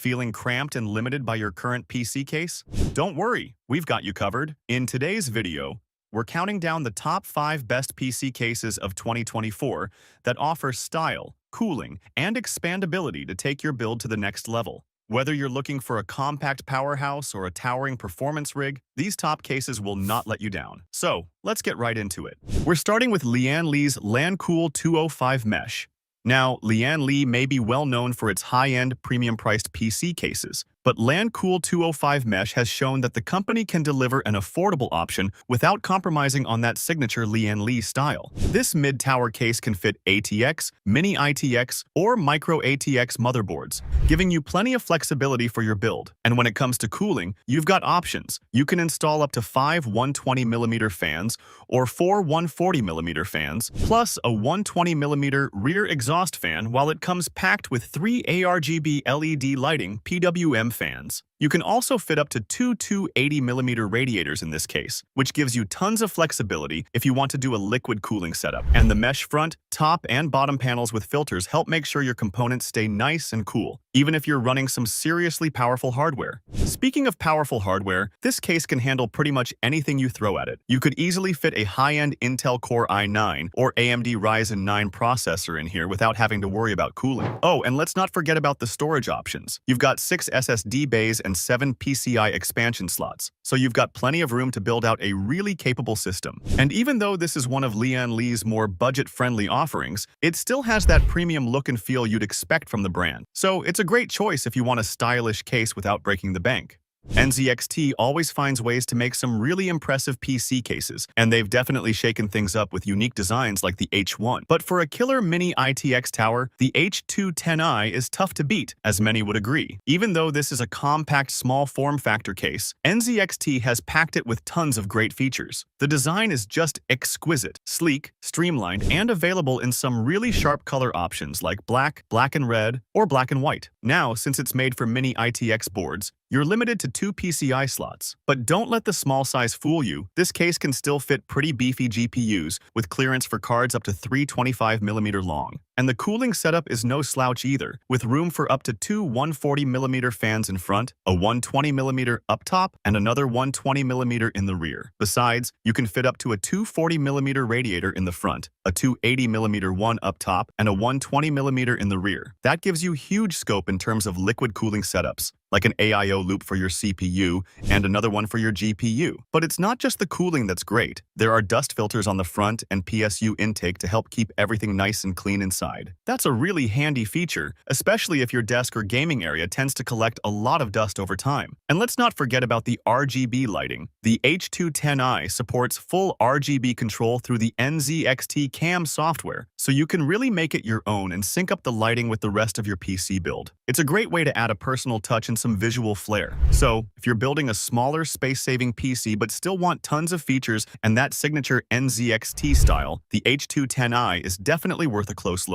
Feeling cramped and limited by your current PC case? Don't worry, we've got you covered. In today's video, we're counting down the top 5 best PC cases of 2024 that offer style, cooling, and expandability to take your build to the next level. Whether you're looking for a compact powerhouse or a towering performance rig, these top cases will not let you down. So, let's get right into it. We're starting with Lian's Lancool 205 Mesh. Now, Lian may be well known for its high-end, premium-priced PC cases, but Lancool 205 Mesh has shown that the company can deliver an affordable option without compromising on that signature Lian style. This mid-tower case can fit ATX, Mini ITX, or Micro ATX motherboards, giving you plenty of flexibility for your build. And when it comes to cooling, you've got options. You can install up to 5 120mm fans or 4 140mm fans, plus a 120mm rear exhaust fan, while it comes packed with 3 ARGB LED lighting PWM fans. You can also fit up to 2 280mm radiators in this case, which gives you tons of flexibility if you want to do a liquid cooling setup. And the mesh front, top, and bottom panels with filters help make sure your components stay nice and cool, even if you're running some seriously powerful hardware. Speaking of powerful hardware, this case can handle pretty much anything you throw at it. You could easily fit a high-end Intel Core i9 or AMD Ryzen 9 processor in here without having to worry about cooling. Oh, and let's not forget about the storage options. You've got 6 SSD bays and 7 PCI expansion slots, so you've got plenty of room to build out a really capable system. And even though this is one of Lian's more budget-friendly offerings, it still has that premium look and feel you'd expect from the brand. So it's a great choice if you want a stylish case without breaking the bank. NZXT always finds ways to make some really impressive PC cases, and they've definitely shaken things up with unique designs like the H1. But for a killer mini ITX tower, the H210i is tough to beat, as many would agree. Even though this is a compact small form factor case, NZXT has packed it with tons of great features. The design is just exquisite, sleek, streamlined, and available in some really sharp color options like black, black and red, or black and white. Now, since it's made for mini ITX boards, you're limited to 2 PCI slots. But don't let the small size fool you. This case can still fit pretty beefy GPUs with clearance for cards up to 325mm long. And the cooling setup is no slouch either, with room for up to 2 140mm fans in front, a 120mm up top, and another 120mm in the rear. Besides, you can fit up to a 240mm radiator in the front, a 280mm one up top, and a 120mm in the rear. That gives you huge scope in terms of liquid cooling setups, like an AIO loop for your CPU and another one for your GPU. But it's not just the cooling that's great. There are dust filters on the front and PSU intake to help keep everything nice and clean inside. That's a really handy feature, especially if your desk or gaming area tends to collect a lot of dust over time. And let's not forget about the RGB lighting. The H210i supports full RGB control through the NZXT CAM software, so you can really make it your own and sync up the lighting with the rest of your PC build. It's a great way to add a personal touch and some visual flair. So, if you're building a smaller, space-saving PC but still want tons of features and that signature NZXT style, the H210i is definitely worth a close look.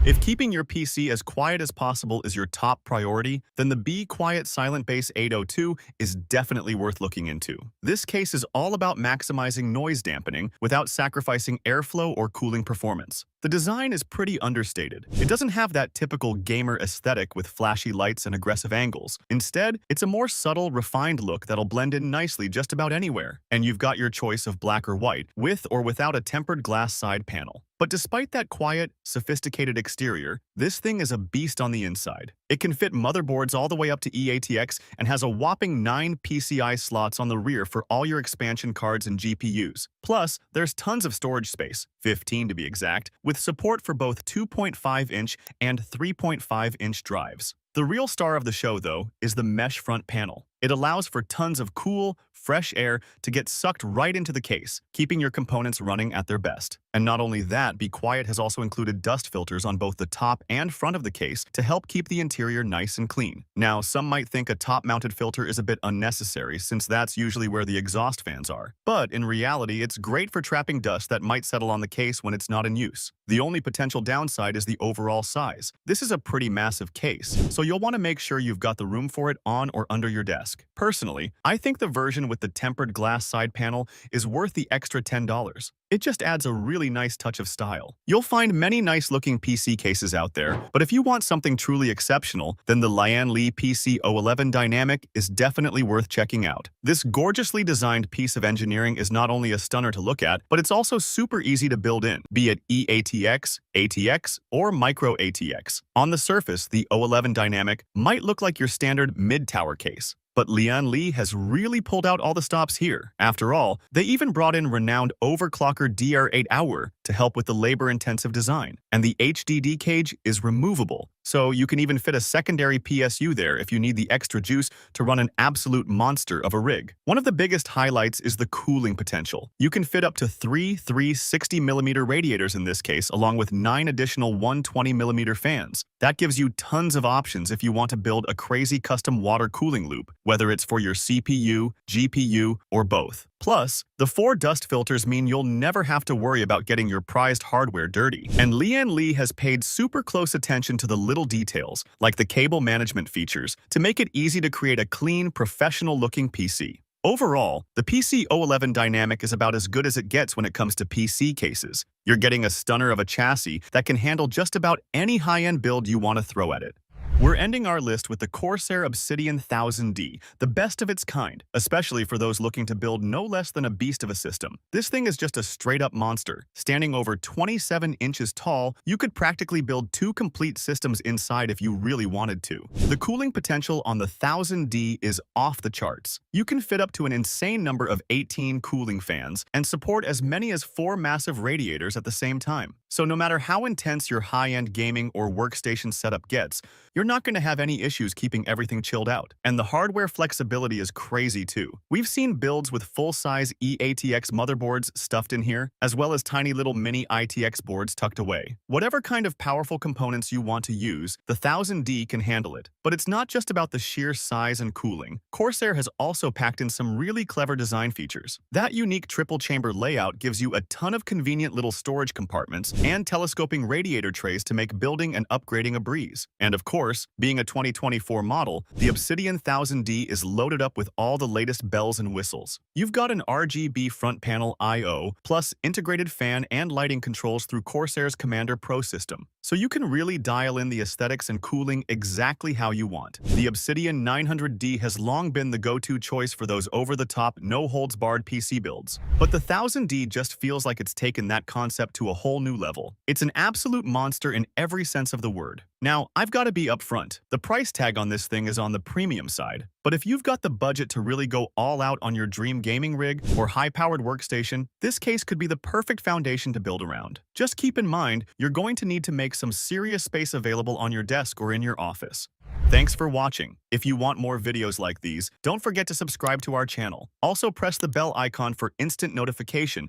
If keeping your PC as quiet as possible is your top priority, then the Be Quiet Silent Base 802 is definitely worth looking into. This case is all about maximizing noise dampening without sacrificing airflow or cooling performance. The design is pretty understated. It doesn't have that typical gamer aesthetic with flashy lights and aggressive angles. Instead, it's a more subtle, refined look that'll blend in nicely just about anywhere. And you've got your choice of black or white, with or without a tempered glass side panel. But despite that quiet, sophisticated exterior, this thing is a beast on the inside. It can fit motherboards all the way up to eATX and has a whopping 9 PCI slots on the rear for all your expansion cards and GPUs. Plus, there's tons of storage space, 15 to be exact, with support for both 2.5-inch and 3.5-inch drives. The real star of the show, though, is the mesh front panel. It allows for tons of cool, fresh air to get sucked right into the case, keeping your components running at their best. And not only that, Be Quiet has also included dust filters on both the top and front of the case to help keep the interior nice and clean. Now, some might think a top-mounted filter is a bit unnecessary since that's usually where the exhaust fans are. But in reality, it's great for trapping dust that might settle on the case when it's not in use. The only potential downside is the overall size. This is a pretty massive case, so you'll want to make sure you've got the room for it on or under your desk. Personally, I think the version Obsidian with the tempered glass side panel is worth the extra $10. It just adds a really nice touch of style. You'll find many nice-looking PC cases out there, but if you want something truly exceptional, then the Lian PC O11 Dynamic is definitely worth checking out. This gorgeously designed piece of engineering is not only a stunner to look at, but it's also super easy to build in, be it eATX, ATX, or Micro ATX. On the surface, the O11 Dynamic might look like your standard mid-tower case, but Lian has really pulled out all the stops here. After all, they even brought in renowned overclocker DR8 Hour to help with the labor-intensive design. And the HDD cage is removable, so you can even fit a secondary PSU there if you need the extra juice to run an absolute monster of a rig. One of the biggest highlights is the cooling potential. You can fit up to three 360mm radiators in this case, along with 9 additional 120mm fans. That gives you tons of options if you want to build a crazy custom water cooling loop, whether it's for your CPU, GPU, or both. Plus, the 4 dust filters mean you'll never have to worry about getting your prized hardware dirty. And Lian has paid super close attention to the little details, like the cable management features, to make it easy to create a clean, professional-looking PC. Overall, the PC O11 Dynamic is about as good as it gets when it comes to PC cases. You're getting a stunner of a chassis that can handle just about any high-end build you want to throw at it. We're ending our list with the Corsair Obsidian 1000D, the best of its kind, especially for those looking to build no less than a beast of a system. This thing is just a straight-up monster. Standing over 27 inches tall, you could practically build 2 complete systems inside if you really wanted to. The cooling potential on the 1000D is off the charts. You can fit up to an insane number of 18 cooling fans and support as many as 4 massive radiators at the same time. So no matter how intense your high-end gaming or workstation setup gets, you're not going to have any issues keeping everything chilled out. And the hardware flexibility is crazy too. We've seen builds with full-size eATX motherboards stuffed in here, as well as tiny little mini ITX boards tucked away. Whatever kind of powerful components you want to use, the 1000D can handle it. But it's not just about the sheer size and cooling. Corsair has also packed in some really clever design features. That unique triple-chamber layout gives you a ton of convenient little storage compartments and telescoping radiator trays to make building and upgrading a breeze. And of course, being a 2024 model, the Obsidian 1000D is loaded up with all the latest bells and whistles. You've got an RGB front panel I/O, plus integrated fan and lighting controls through Corsair's Commander Pro system, so you can really dial in the aesthetics and cooling exactly how you want. The Obsidian 900D has long been the go-to choice for those over-the-top, no-holds-barred PC builds. But the 1000D just feels like it's taken that concept to a whole new level. It's an absolute monster in every sense of the word. Now, I've got to be upfront. The price tag on this thing is on the premium side, but if you've got the budget to really go all out on your dream gaming rig or high-powered workstation, this case could be the perfect foundation to build around. Just keep in mind, you're going to need to make some serious space available on your desk or in your office. Thanks for watching. If you want more videos like these, don't forget to subscribe to our channel. Also press the bell icon for instant notification